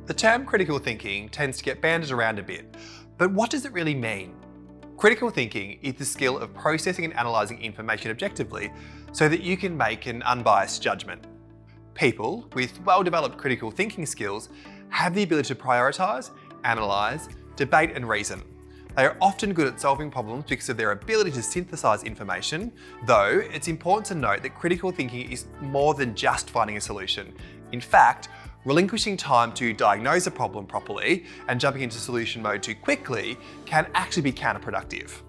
The term critical thinking tends to get banded around a bit, but what does it really mean? Critical thinking is the skill of processing and analysing information objectively so that you can make an unbiased judgment. People with well-developed critical thinking skills have the ability to prioritise, analyse, debate and reason. They are often good at solving problems because of their ability to synthesise information, though it's important to note that critical thinking is more than just finding a solution. In fact, relinquishing time to diagnose a problem properly and jumping into solution mode too quickly can actually be counterproductive.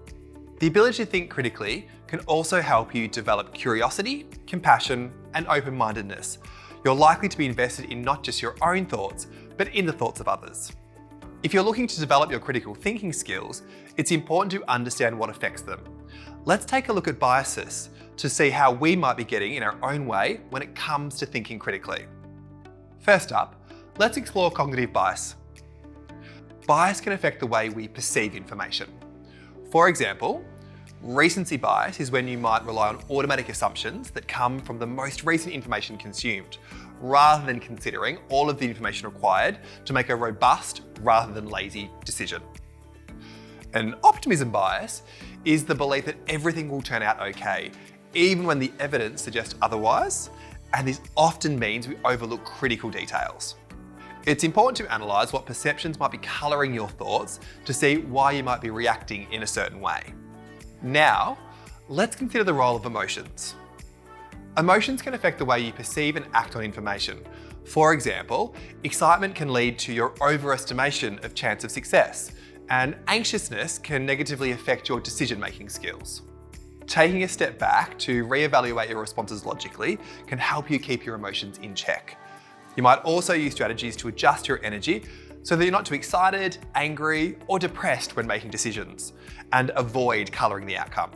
The ability to think critically can also help you develop curiosity, compassion, and open-mindedness. You're likely to be invested in not just your own thoughts, but in the thoughts of others. If you're looking to develop your critical thinking skills, it's important to understand what affects them. Let's take a look at biases to see how we might be getting in our own way when it comes to thinking critically. First up, let's explore cognitive bias. Bias can affect the way we perceive information. For example, recency bias is when you might rely on automatic assumptions that come from the most recent information consumed, rather than considering all of the information required to make a robust rather than lazy decision. An optimism bias is the belief that everything will turn out okay, even when the evidence suggests otherwise, and this often means we overlook critical details. It's important to analyse what perceptions might be colouring your thoughts to see why you might be reacting in a certain way. Now, let's consider the role of emotions. Emotions can affect the way you perceive and act on information. For example, excitement can lead to your overestimation of chance of success, and anxiousness can negatively affect your decision-making skills. Taking a step back to reevaluate your responses logically can help you keep your emotions in check. You might also use strategies to adjust your energy so that you're not too excited, angry, or depressed when making decisions, and avoid colouring the outcome.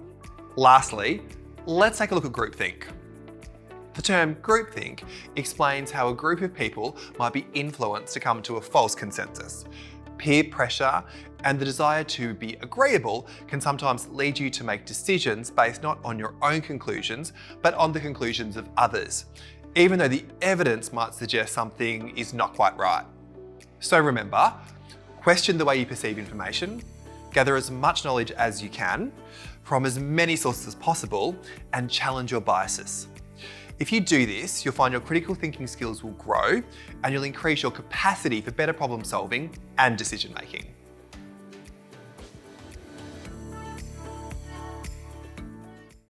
Lastly, let's take a look at groupthink. The term groupthink explains how a group of people might be influenced to come to a false consensus. Peer pressure and the desire to be agreeable can sometimes lead you to make decisions based not on your own conclusions, but on the conclusions of others, even though the evidence might suggest something is not quite right. So remember, question the way you perceive information, gather as much knowledge as you can from as many sources as possible, and challenge your biases. If you do this, you'll find your critical thinking skills will grow and you'll increase your capacity for better problem solving and decision making.